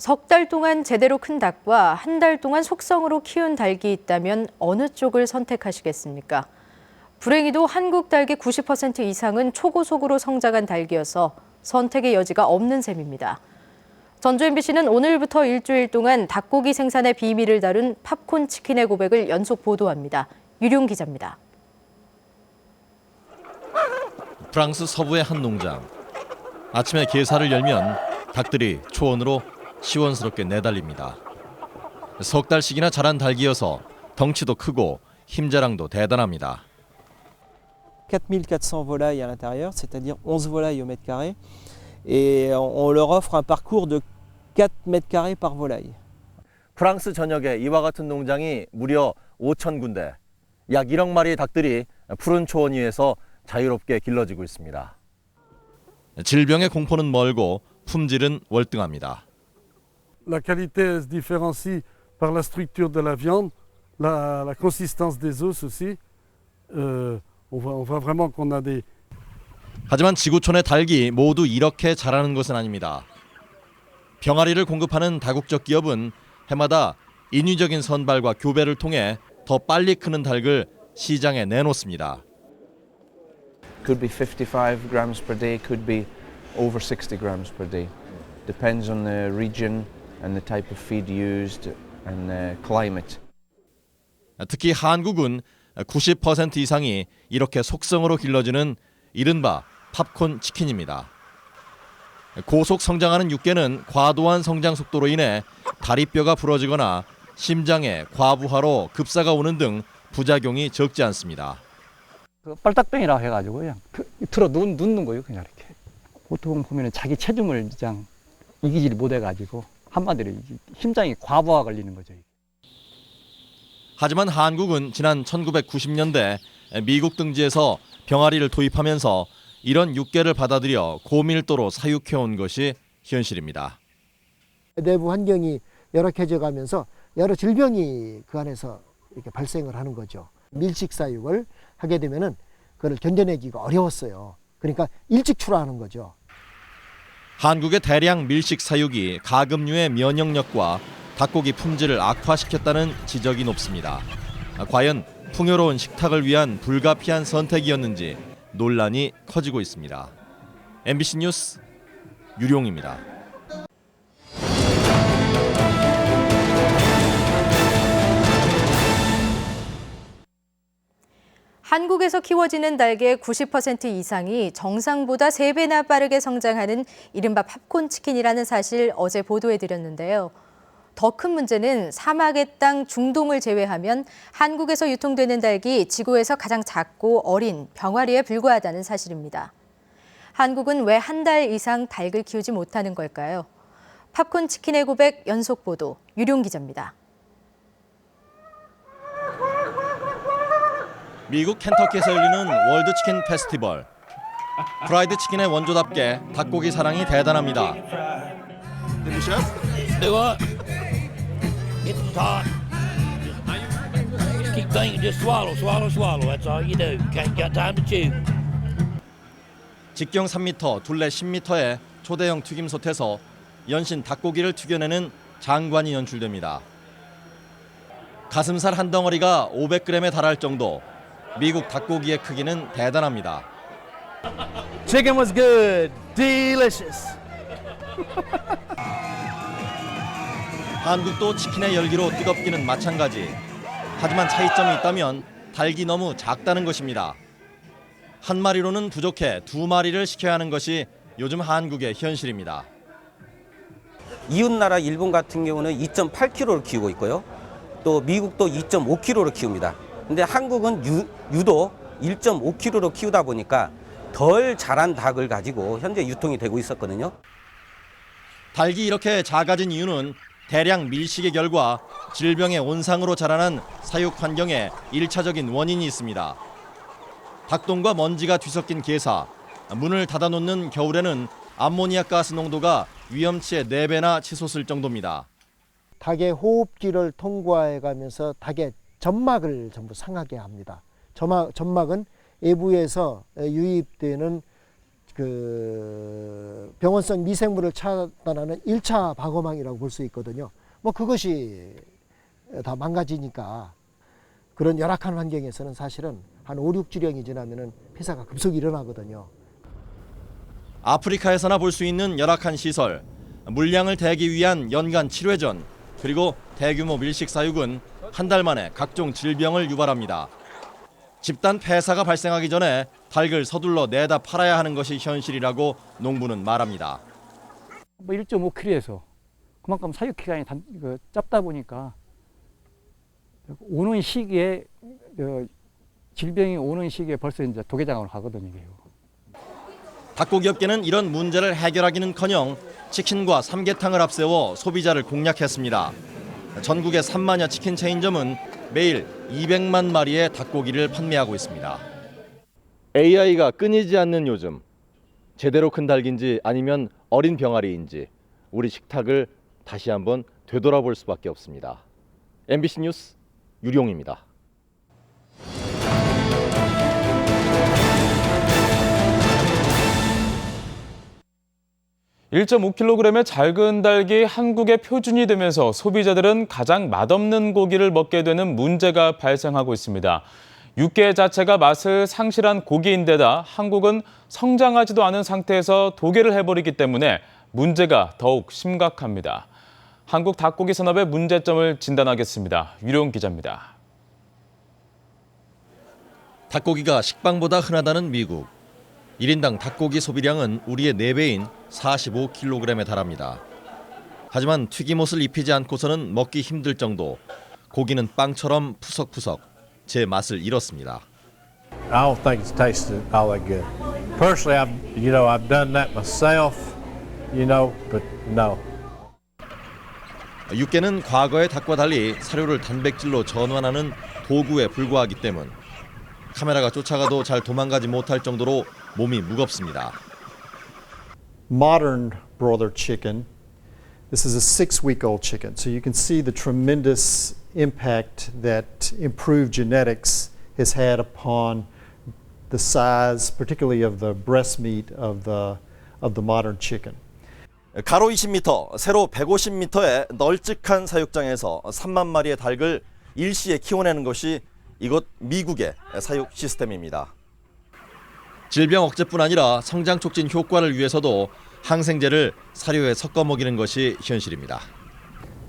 석 달 동안 제대로 큰 닭과 한 달 동안 속성으로 키운 닭이 있다면 어느 쪽을 선택하시겠습니까? 불행히도 한국 닭의 90% 이상은 초고속으로 성장한 닭이어서 선택의 여지가 없는 셈입니다. 전주 MBC는 오늘부터 일주일 동안 닭고기 생산의 비밀을 다룬 팝콘 치킨의 고백을 연속 보도합니다. 유룡 기자입니다. 프랑스 서부의 한 농장. 아침에 게사를 열면 닭들이 초원으로 시원스럽게 내달립니다. 석 달씩이나 자란 닭이어서 덩치도 크고 힘자랑도 대단합니다. 4400 volailles à l'intérieur, c'est-à-dire 11 volailles au mètre carré. Et on leur offre un parcours de 4 mètres carrés par volaille. 프랑스 전역에 이와 같은 농장이 무려 5,000군데, 약 1억 마리의 닭들이 푸른 초원 위에서 자유롭게 길러지고 있습니다. 질병의 공포는 멀고 품질은 월등합니다. La qualité se différencie par la structure de la viande, la consistance des os aussi. On voit vraiment qu'on a des... 하지만 지구촌의 닭이 모두 이렇게 자라는 것은 아닙니다. 병아리를 공급하는 다국적 기업은 해마다 인위적인 선발과 교배를 통해 더 빨리 크는 닭을 시장에 내놓습니다. Could be 55 grams per day, could be over 60 grams per day. Depends on the region and the type of feed used and the climate. 특히 한국은 90% 이상이 이렇게 속성으로 길러지는 이른바 팝콘 치킨입니다. 고속 성장하는 육개는 과도한 성장 속도로 인해 다리뼈가 부러지거나 심장에 과부하로 급사가 오는 등 부작용이 적지 않습니다. 그 빨딱병이라고 해가지고 그냥 틀어 눕는 거예요, 그냥 이렇게. 보통 보면은 자기 체중을 그냥 이기질 못해가지고 한마디로 심장이 과부하 걸리는 거죠. 하지만 한국은 지난 1990년대 미국 등지에서 병아리를 도입하면서 이런 육개를 받아들여 고밀도로 사육해온 것이 현실입니다. 내부 환경이 열악해져 가면서 여러 질병이 그 안에서 이렇게 발생을 하는 거죠. 밀식 사육을 하게 되면은 그걸 견뎌내기가 어려웠어요. 그러니까 일찍 출하하는 거죠. 한국의 대량 밀식 사육이 가금류의 면역력과 닭고기 품질을 악화시켰다는 지적이 높습니다. 과연 풍요로운 식탁을 위한 불가피한 선택이었는지 논란이 커지고 있습니다. MBC 뉴스 유룡입니다. 한국에서 키워지는 닭의 90% 이상이 정상보다 3배나 빠르게 성장하는 이른바 팝콘 치킨이라는 사실 어제 보도해드렸는데요. 더 큰 문제는 사막의 땅 중동을 제외하면 한국에서 유통되는 닭이 지구에서 가장 작고 어린 병아리에 불과하다는 사실입니다. 한국은 왜 한 달 이상 닭을 키우지 못하는 걸까요? 팝콘 치킨의 고백 연속 보도 유룡 기자입니다. 미국 켄터키에서 열리는 월드 치킨 페스티벌. 프라이드 치킨의 원조답게 닭고기 사랑이 대단합니다. It's hot. Keep thinking, just swallow, swallow, swallow. That's all you do. Can't got time to chew. 직경 3m, 둘레 10m의 초대형 튀김솥에서 연신 닭고기를 튀겨내는 장관이 연출됩니다. 가슴살 한 덩어리가 500g에 달할 정도. 미국 닭고기의 크기는 대단합니다. Chicken was good, delicious. 한국도 치킨의 열기로 뜨겁기는 마찬가지. 하지만 차이점이 있다면 닭이 너무 작다는 것입니다. 한 마리로는 부족해 2마리를 시켜야 하는 것이 요즘 한국의 현실입니다. 이웃나라 일본 같은 경우는 2.8kg를 키우고 있고요. 또 미국도 2.5kg를 키웁니다. 근데 한국은 유독 1.5kg로 키우다 보니까 덜 자란 닭을 가지고 현재 유통이 되고 있었거든요. 닭이 이렇게 작아진 이유는 대량 밀식의 결과 질병의 온상으로 자라난 사육 환경에 1차적인 원인이 있습니다. 닭똥과 먼지가 뒤섞인 게사, 문을 닫아놓는 겨울에는 암모니아 가스 농도가 위험치의 4배나 치솟을 정도입니다. 닭의 호흡기를 통과해 가면서 닭의 점막을 전부 상하게 합니다. 점막은 외부에서 유입되는 그 병원성 미생물을 차단하는 1차 방어망이라고 볼 수 있거든요. 뭐 그것이 다 망가지니까 그런 열악한 환경에서는 사실은 한 5, 6주령이 지나면은 폐사가 급속히 일어나거든요. 아프리카에서나 볼 수 있는 열악한 시설, 물량을 대기 위한 연간 7회전, 그리고 대규모 밀식 사육은 한 달 만에 각종 질병을 유발합니다. 집단 폐사가 발생하기 전에 닭을 서둘러 내다 팔아야 하는 것이 현실이라고 농부는 말합니다. 뭐 1.5kg에서 그만큼 사육 기간이 짧다 보니까 오는 시기에 질병이 오는 시기에 벌써 이제 도개장으로 가거든요. 이게. 닭고기 업계는 이런 문제를 해결하기는커녕 치킨과 삼계탕을 앞세워 소비자를 공략했습니다. 전국의 3만여 치킨 체인점은 매일 200만 마리의 닭고기를 판매하고 있습니다. AI가 끊이지 않는 요즘, 제대로 큰 닭인지 아니면 어린 병아리인지 우리 식탁을 다시 한번 되돌아볼 수밖에 없습니다. MBC 뉴스 유룡입니다. 1.5kg의 작은 닭이 한국의 표준이 되면서 소비자들은 가장 맛없는 고기를 먹게 되는 문제가 발생하고 있습니다. 육계 자체가 맛을 상실한 고기인데다 한국은 성장하지도 않은 상태에서 도개를 해버리기 때문에 문제가 더욱 심각합니다. 한국 닭고기 산업의 문제점을 진단하겠습니다. 유룡 기자입니다. 닭고기가 식빵보다 흔하다는 미국. 1인당 닭고기 소비량은 우리의 4배인 45kg에 달합니다. 하지만 튀김옷을 입히지 않고서는 먹기 힘들 정도. 고기는 빵처럼 푸석푸석. 제 맛을 잃었습니다. I don't think it's tasted all that good. Personally, I've done that myself, but no. 육개는 과거의 닭과 달리 사료를 단백질로 전환하는 도구에 불과하기 때문 카메라가 쫓아가도 잘 도망가지 못할 정도로 몸이 무겁습니다. Modern broiler chicken, this is a 6-week-old chicken, so you can see the tremendous impact that improved genetics has had upon the size, particularly of the breast meat of the modern chicken. 가로 20m, 세로 150m의 널찍한 사육장에서 3만 마리의 닭을 일시에 키워내는 것이 이곳 미국의 사육 시스템입니다. 질병 억제뿐 아니라 성장 촉진 효과를 위해서도 항생제를 사료에 섞어 먹이는 것이 현실입니다.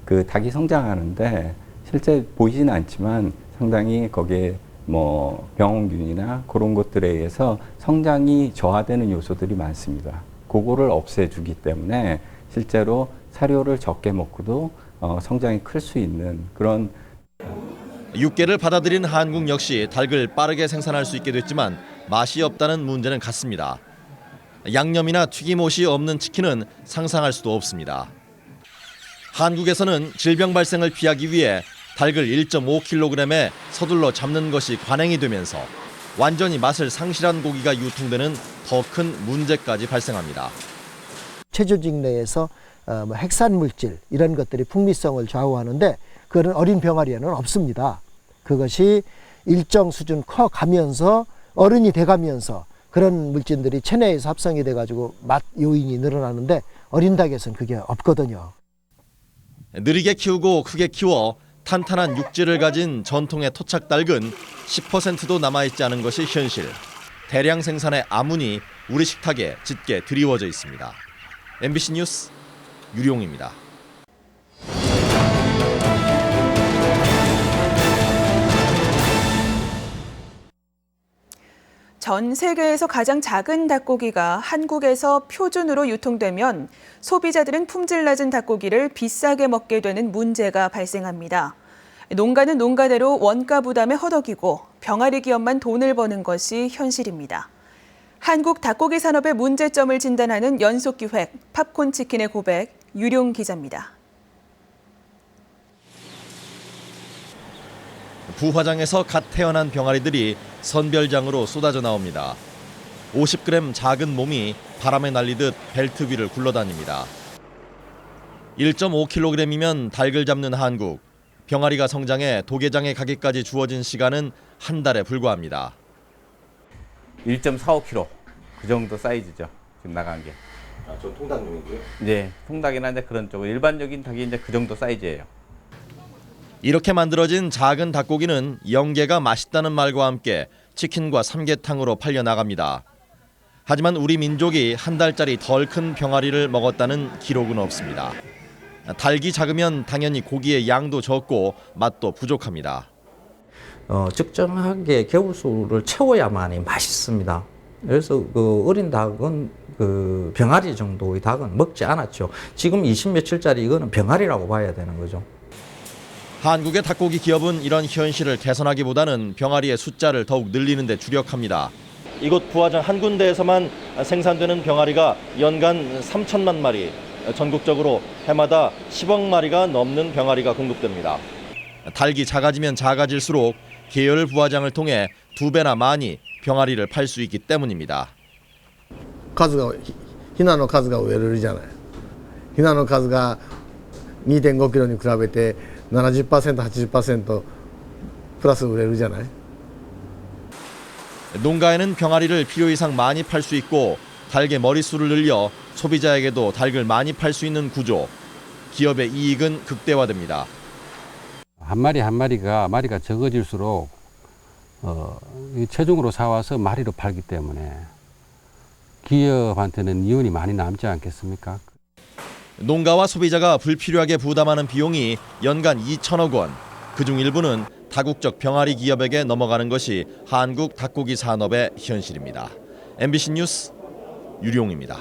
그 닭이 성장하는데 실제 보이지는 않지만 상당히 거기에 병원균이나 그런 것들에 의해서 성장이 저하되는 요소들이 많습니다. 그거를 없애주기 때문에 실제로 사료를 적게 먹고도 성장이 클 수 있는 그런. 육개를 받아들인 한국 역시 닭을 빠르게 생산할 수 있게 됐지만 맛이 없다는 문제는 같습니다. 양념이나 튀김옷이 없는 치킨은 상상할 수도 없습니다. 한국에서는 질병 발생을 피하기 위해 닭을 1.5kg에 서둘러 잡는 것이 관행이 되면서 완전히 맛을 상실한 고기가 유통되는 더 큰 문제까지 발생합니다. 체조직 내에서 핵산 물질 이런 것들이 풍미성을 좌우하는데 그런 어린 병아리에는 없습니다. 그것이 일정 수준 커가면서 어른이 돼가면서 그런 물질들이 체내에서 합성이 돼가지고 맛 요인이 늘어나는데 어린 닭에서는 그게 없거든요. 느리게 키우고 크게 키워 탄탄한 육질을 가진 전통의 토착닭은 10%도 남아있지 않은 것이 현실. 대량 생산의 암운이 우리 식탁에 짙게 드리워져 있습니다. MBC 뉴스 유룡입니다. 전 세계에서 가장 작은 닭고기가 한국에서 표준으로 유통되면 소비자들은 품질 낮은 닭고기를 비싸게 먹게 되는 문제가 발생합니다. 농가는 농가대로 원가 부담에 허덕이고 병아리 기업만 돈을 버는 것이 현실입니다. 한국 닭고기 산업의 문제점을 진단하는 연속기획 팝콘 치킨의 고백, 유룡 기자입니다. 부화장에서 갓 태어난 병아리들이 선별장으로 쏟아져 나옵니다. 50g 작은 몸이 바람에 날리듯 벨트 위를 굴러다닙니다. 1.5kg이면 닭을 잡는 한국. 병아리가 성장해 도개장에 가기까지 주어진 시간은 한 달에 불과합니다. 1.45kg 그 정도 사이즈죠. 지금 나간 게. 저 통닭용이고요. 네, 통닭이나 이제 그런 쪽 일반적인 닭이 이제 그 정도 사이즈예요. 이렇게 만들어진 작은 닭고기는 영계가 맛있다는 말과 함께 치킨과 삼계탕으로 팔려 나갑니다. 하지만 우리 민족이 한 달짜리 덜 큰 병아리를 먹었다는 기록은 없습니다. 닭이 작으면 당연히 고기의 양도 적고 맛도 부족합니다. 적정하게 개울수를 채워야만이 맛있습니다. 그래서 그 어린 닭은 그 병아리 정도의 닭은 먹지 않았죠. 지금 20며칠짜리 이거는 병아리라고 봐야 되는 거죠. 한국의 닭고기 기업은 이런 현실을 개선하기보다는 병아리의 숫자를 더욱 늘리는 데 주력합니다. 이곳 부화장 한 군데에서만 생산되는 병아리가 연간 3천만 마리, 전국적으로 해마다 10억 마리가 넘는 병아리가 공급됩니다. 닭이 작아지면 작아질수록 계열 부화장을 통해 2배나 많이 병아리를 팔 수 있기 때문입니다. ヒナの数が植えれるじゃない。ヒナの数が 2.5 キロに比べて 70%、80% プラス売れるじゃない。 농가에는 병아리를 필요 이상 많이 팔 수 있고 닭의 머릿수를 늘려 소비자에게도 닭을 많이 팔 수 있는 구조. 기업의 이익은 극대화됩니다. 한 마리가 적어질수록 체중으로 사와서 마리로 팔기 때문에 기업한테는 이윤이 많이 남지 않겠습니까? 농가와 소비자가 불필요하게 부담하는 비용이 연간 2천억 원. 그중 일부는 다국적 병아리 기업에게 넘어가는 것이 한국 닭고기 산업의 현실입니다. MBC 뉴스 유룡입니다.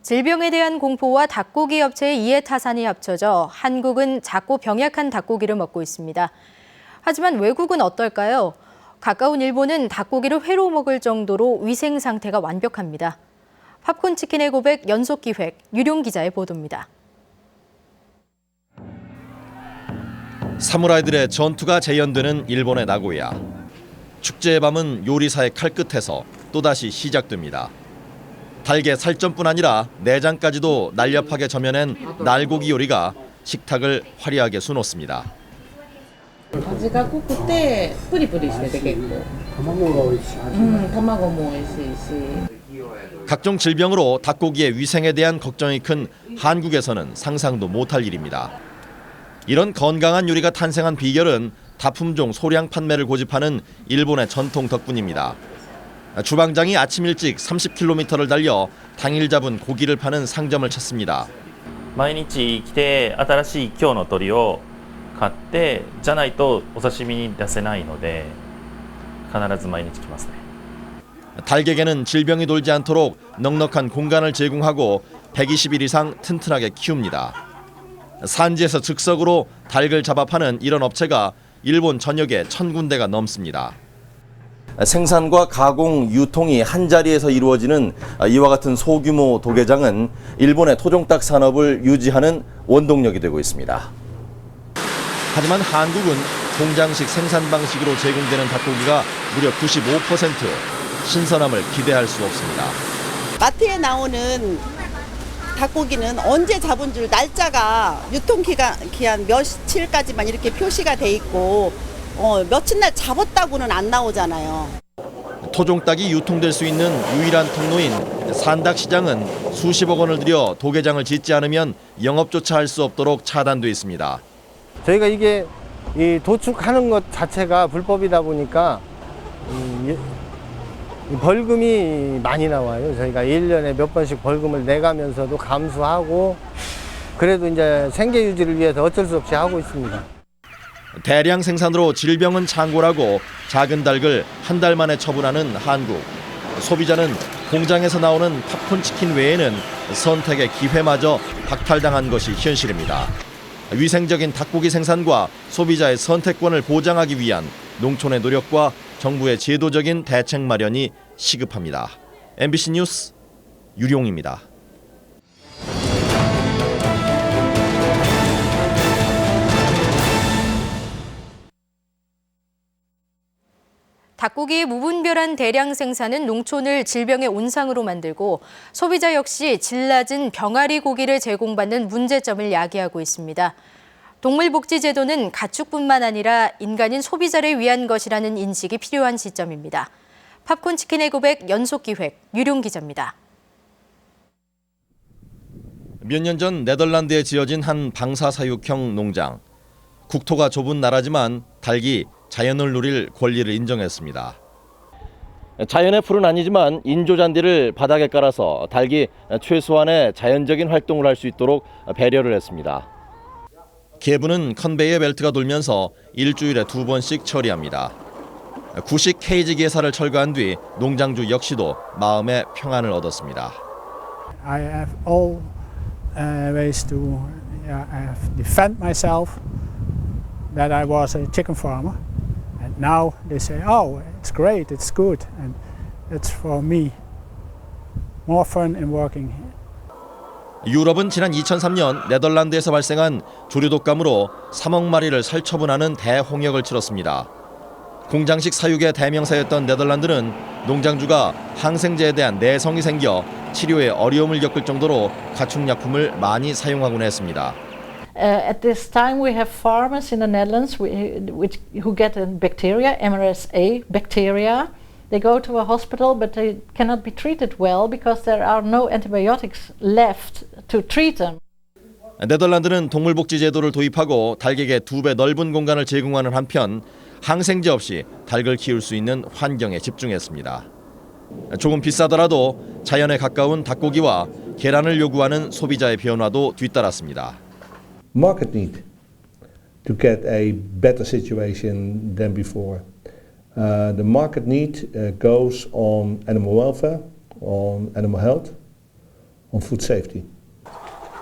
질병에 대한 공포와 닭고기 업체의 이해타산이 합쳐져 한국은 작고 병약한 닭고기를 먹고 있습니다. 하지만 외국은 어떨까요? 가까운 일본은 닭고기를 회로 먹을 정도로 위생 상태가 완벽합니다. 팝콘 치킨의 고백 연속 기획 유룡 기자의 보도입니다. 사무라이들의 전투가 재현되는 일본의 나고야. 축제의 밤은 요리사의 칼끝에서 또다시 시작됩니다. 닭의 살점뿐 아니라 내장까지도 날렵하게 저며낸 날고기 요리가 식탁을 화려하게 수놓습니다. 味が濃くてプリプリしてて結構卵が美味しい卵も美味しいし 각종 질병으로 닭고기의 위생에 대한 걱정이 큰 한국에서는 상상도 못할 일입니다. 이런 건강한 요리가 탄생한 비결은 다품종 소량 판매를 고집하는 일본의 전통 덕분입니다. 주방장이 아침 일찍 30km를 달려 당일 잡은 고기를 파는 상점을 찾습니다. 毎日来て新しい今日の鳥を買ってじゃないとお刺身に出せないので必ず毎日来ますね. 닭에게는 질병이 돌지 않도록 넉넉한 공간을 제공하고 120일 이상 튼튼하게 키웁니다. 산지에서 즉석으로 닭을 잡아 파는 이런 업체가 일본 전역에 1000군데가 넘습니다. 생산과 가공, 유통이 한자리에서 이루어지는 이와 같은 소규모 도개장은 일본의 토종닭 산업을 유지하는 원동력이 되고 있습니다. 하지만 한국은 공장식 생산 방식으로 제공되는 닭고기가 무려 95%, 신선함을 기대할 수 없습니다. 마트에 나오는 닭고기는 언제 잡은 줄 날짜가 유통기한 며칠까지만 이렇게 표시가 돼 있고 며칠 날 잡았다고는 안 나오잖아요. 토종닭이 유통될 수 있는 유일한 통로인 산닭시장은 수십억 원을 들여 도개장을 짓지 않으면 영업조차 할 수 없도록 차단돼 있습니다. 저희가 이게 이 도축하는 것 자체가 불법이다 보니까 벌금이 많이 나와요. 저희가 1년에 몇 번씩 벌금을 내가면서도 감수하고 그래도 이제 생계 유지를 위해서 어쩔 수 없이 하고 있습니다. 대량 생산으로 질병은 창궐하고 작은 닭을 한 달 만에 처분하는 한국. 소비자는 공장에서 나오는 팝콘 치킨 외에는 선택의 기회마저 박탈당한 것이 현실입니다. 위생적인 닭고기 생산과 소비자의 선택권을 보장하기 위한 농촌의 노력과 정부의 제도적인 대책 마련이 시급합니다. MBC 뉴스 유룡입니다. 닭고기의 무분별한 대량 생산은 농촌을 질병의 온상으로 만들고 소비자 역시 질 낮은 병아리 고기를 제공받는 문제점을 야기하고 있습니다. 동물복지제도는 가축뿐만 아니라 인간인 소비자를 위한 것이라는 인식이 필요한 시점입니다. 팝콘 치킨의 고백 연속기획 유룡 기자입니다. 몇 년 전 네덜란드에 지어진 한 방사사육형 농장. 국토가 좁은 나라지만 닭이 자연을 누릴 권리를 인정했습니다. 자연의 풀은 아니지만 인조잔디를 바닥에 깔아서 닭이 최소한의 자연적인 활동을 할 수 있도록 배려를 했습니다. 개부는 컨베이어 벨트가 돌면서 일주일에 2번씩 처리합니다. 구식 케이지 개사를 철거한 뒤 농장주 역시도 마음의 평안을 얻었습니다. I have all ways to defend myself that I was a chicken farmer. And now they say, oh, it's great, it's good, and it's for me more fun in working here. 유럽은 지난 2003년 네덜란드에서 발생한 조류독감으로 3억 마리를 살처분하는 대홍역을 치렀습니다. 공장식 사육의 대명사였던 네덜란드는 농장주가 항생제에 대한 내성이 생겨 치료에 어려움을 겪을 정도로 가축약품을 많이 사용하곤 했습니다. At this time, we have farmers in the Netherlands who get a bacteria, MRSA bacteria. They go to a hospital, but they cannot be treated well because there are no antibiotics left to treat them. 네덜란드는 동물복지 제도를 도입하고 닭에게 2배 넓은 공간을 제공하는 한편 항생제 없이 닭을 키울 수 있는 환경에 집중했습니다. 조금 비싸더라도 자연에 가까운 닭고기와 계란을 요구하는 소비자의 변화도 뒤따랐습니다. Market need to get a better situation than before. The market need goes on animal welfare, on animal health, on food safety.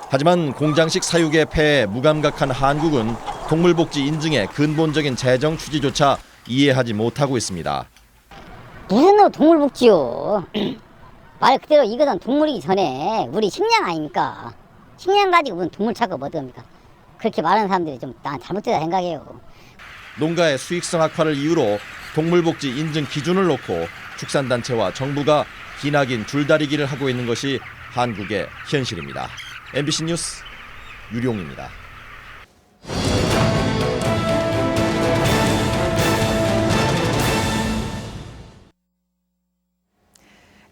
하지만 공장식 사육의 폐에 무감각한 한국은 동물복지 인증의 근본적인 재정 취지조차 이해하지 못하고 있습니다. 무슨 놈 동물복지요? 말 그대로 이것은 동물이기 전에 우리 식량 아닙니까? 식량 가지고 무슨 동물 찾고 뭐 됩니까? 그렇게 말하는 사람들이 좀 난 잘못되다 생각해요. 농가의 수익성 악화를 이유로 동물복지 인증 기준을 놓고 축산단체와 정부가 기나긴 줄다리기를 하고 있는 것이 한국의 현실입니다. MBC 뉴스 유룡입니다.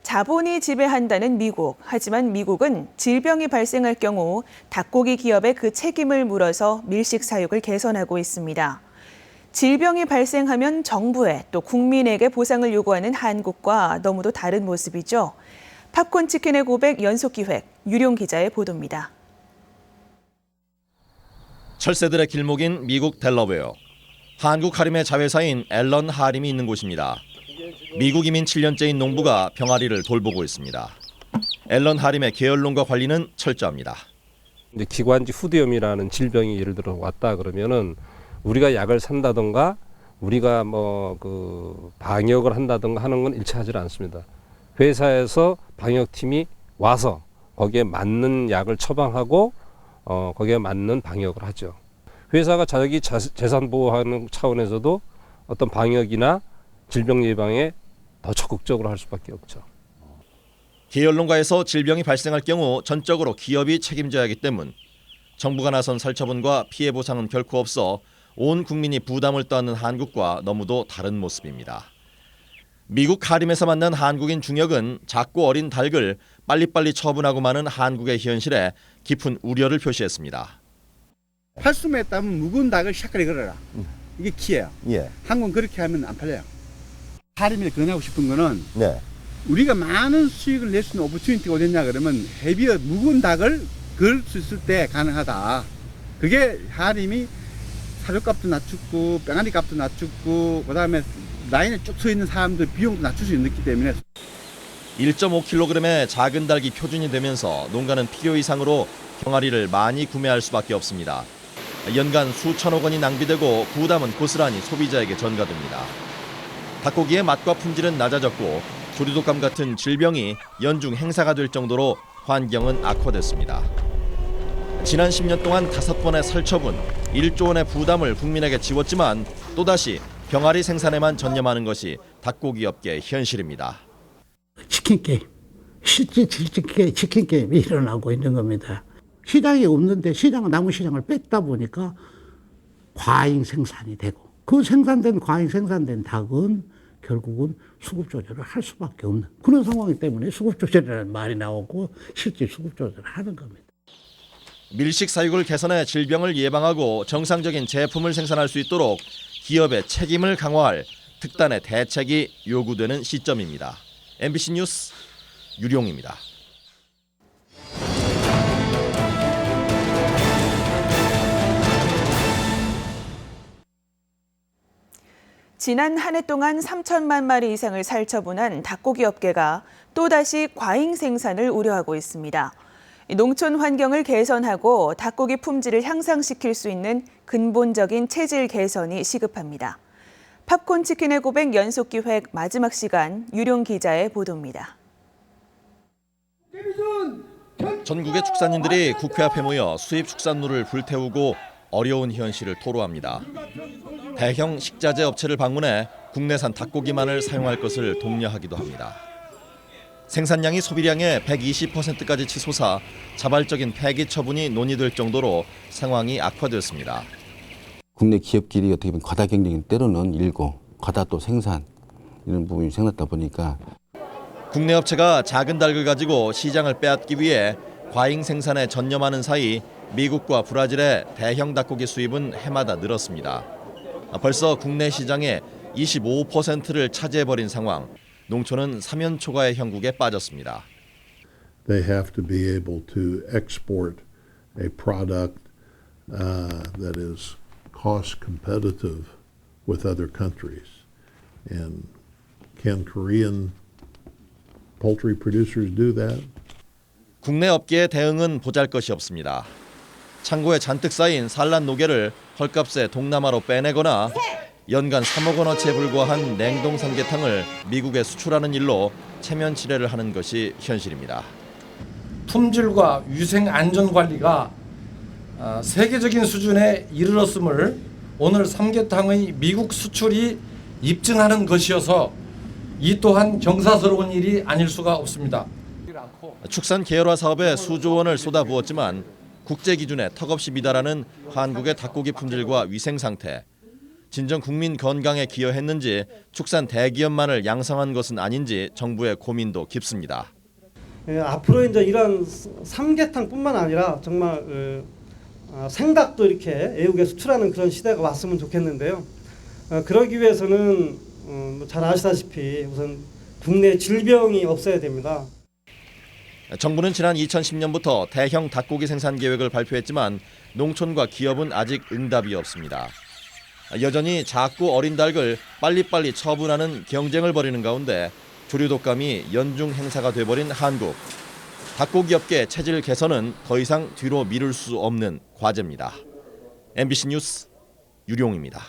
자본이 지배한다는 미국. 하지만 미국은 질병이 발생할 경우 닭고기 기업에 그 책임을 물어서 밀식 사육을 개선하고 있습니다. 질병이 발생하면 정부에 또 국민에게 보상을 요구하는 한국과 너무도 다른 모습이죠. 팝콘 치킨의 고백 연속기획 유룡 기자의 보도입니다. 철새들의 길목인 미국 델러웨어. 한국 하림의 자회사인 앨런 하림이 있는 곳입니다. 미국 이민 7년째인 농부가 병아리를 돌보고 있습니다. 앨런 하림의 계열농가 관리는 철저합니다. 근데 기관지 후두염이라는 질병이 예를 들어 왔다 그러면은 우리가 약을 산다던가 우리가 뭐 그 방역을 한다던가 하는 건 일치하지 않습니다. 회사에서 방역팀이 와서 거기에 맞는 약을 처방하고 거기에 맞는 방역을 하죠. 회사가 자기 재산 보호하는 차원에서도 어떤 방역이나 질병 예방에 더 적극적으로 할 수밖에 없죠. 계열농가에서 질병이 발생할 경우 전적으로 기업이 책임져야 하기 때문 정부가 나선 살처분과 피해 보상은 결코 없어 온 국민이 부담을 떠안는 한국과 너무도 다른 모습입니다. 미국 하림에서 만난 한국인 중역은 작고 어린 닭을 빨리빨리 처분하고 마는 한국의 현실에 깊은 우려를 표시했습니다. 팔수에 따면 묵은 닭을 샷거리 걸어라. 이게 키예요. 예. 한국은 그렇게 하면 안 팔려요. 하림에 권하고 싶은 거는 네. 우리가 많은 수익을 낼 수 있는 오퍼튜니티가 어딨냐 그러면 헤비어 묵은 닭을 걸 수 있을 때 가능하다. 그게 하림이 사료값도 낮추고 병아리 값도 낮추고 그다음에 라인에 쭉 서 있는 사람들 비용도 낮출 수 있기 때문에 1.5kg의 작은 닭이 표준이 되면서 농가는 필요 이상으로 병아리를 많이 구매할 수밖에 없습니다. 연간 수천억 원이 낭비되고 부담은 고스란히 소비자에게 전가됩니다. 닭고기의 맛과 품질은 낮아졌고 조류독감 같은 질병이 연중 행사가 될 정도로 환경은 악화됐습니다. 지난 10년 동안 5번의 살처분, 1조 원의 부담을 국민에게 지웠지만 또다시 병아리 생산에만 전념하는 것이 닭고기 업계의 현실입니다. 치킨 게임, 실제 치킨 게임이 일어나고 있는 겁니다. 시장이 없는데 남은 시장을 뺐다 보니까 과잉 생산이 되고 그 과잉 생산된 닭은 결국은 수급 조절을 할 수밖에 없는 그런 상황이기 때문에 수급 조절이라는 말이 나오고 실제 수급 조절을 하는 겁니다. 밀식 사육을 개선해 질병을 예방하고 정상적인 제품을 생산할 수 있도록 기업의 책임을 강화할 특단의 대책이 요구되는 시점입니다. MBC 뉴스 유룡입니다. 지난 한 해 동안 3천만 마리 이상을 살처분한 닭고기 업계가 또다시 과잉 생산을 우려하고 있습니다. 농촌 환경을 개선하고 닭고기 품질을 향상시킬 수 있는 근본적인 체질 개선이 시급합니다. 팝콘 치킨의 고백 연속기획 마지막 시간 유룡 기자의 보도입니다. 전국의 축산인들이 국회 앞에 모여 수입 축산물을 불태우고 어려운 현실을 토로합니다. 대형 식자재 업체를 방문해 국내산 닭고기만을 사용할 것을 독려하기도 합니다. 생산량이 소비량의 120%까지 치솟아 자발적인 폐기 처분이 논의될 정도로 상황이 악화됐습니다. 국내 기업끼리 어떻게 보면 과다 경쟁이 때로는 일고 과다 또 생산 이런 부분이 생겼다 보니까 국내 업체가 작은 닭을 가지고 시장을 빼앗기 위해 과잉 생산에 전념하는 사이 미국과 브라질의 대형 닭고기 수입은 해마다 늘었습니다. 벌써 국내 시장의 25%를 차지해버린 상황. 농촌은 사면초가의 형국에 빠졌습니다. They have to be able to export a product that is cost competitive with other countries. And can Korean poultry producers do that? 국내 업계의 대응은 보잘것이 없습니다. 창고에 잔뜩 쌓인 산란 노게를 헐값에 동남아로 빼내거나 연간 3억 원어치에 불과한 냉동 삼계탕을 미국에 수출하는 일로 체면 치레를 하는 것이 현실입니다. 품질과 위생 안전 관리가 세계적인 수준에 이르렀음을 오늘 삼계탕의 미국 수출이 입증하는 것이어서 이 또한 경사스러운 일이 아닐 수가 없습니다. 축산 계열화 사업에 수조 원을 쏟아부었지만 국제 기준에 턱없이 미달하는 한국의 닭고기 품질과 위생 상태. 진정 국민 건강에 기여했는지 축산 대기업만을 양성한 것은 아닌지 정부의 고민도 깊습니다. 앞으로 이제 이런 삼계탕뿐만 아니라 정말 생닭도 이렇게 애국에 수출하는 그런 시대가 왔으면 좋겠는데요. 그러기 위해서는 잘 아시다시피 우선 국내 질병이 없어야 됩니다. 정부는 지난 2010년부터 대형 닭고기 생산 계획을 발표했지만 농촌과 기업은 아직 응답이 없습니다. 여전히 작고 어린 닭을 빨리빨리 처분하는 경쟁을 벌이는 가운데 조류 독감이 연중 행사가 돼버린 한국. 닭고기 업계 체질 개선은 더 이상 뒤로 미룰 수 없는 과제입니다. MBC 뉴스 유룡입니다.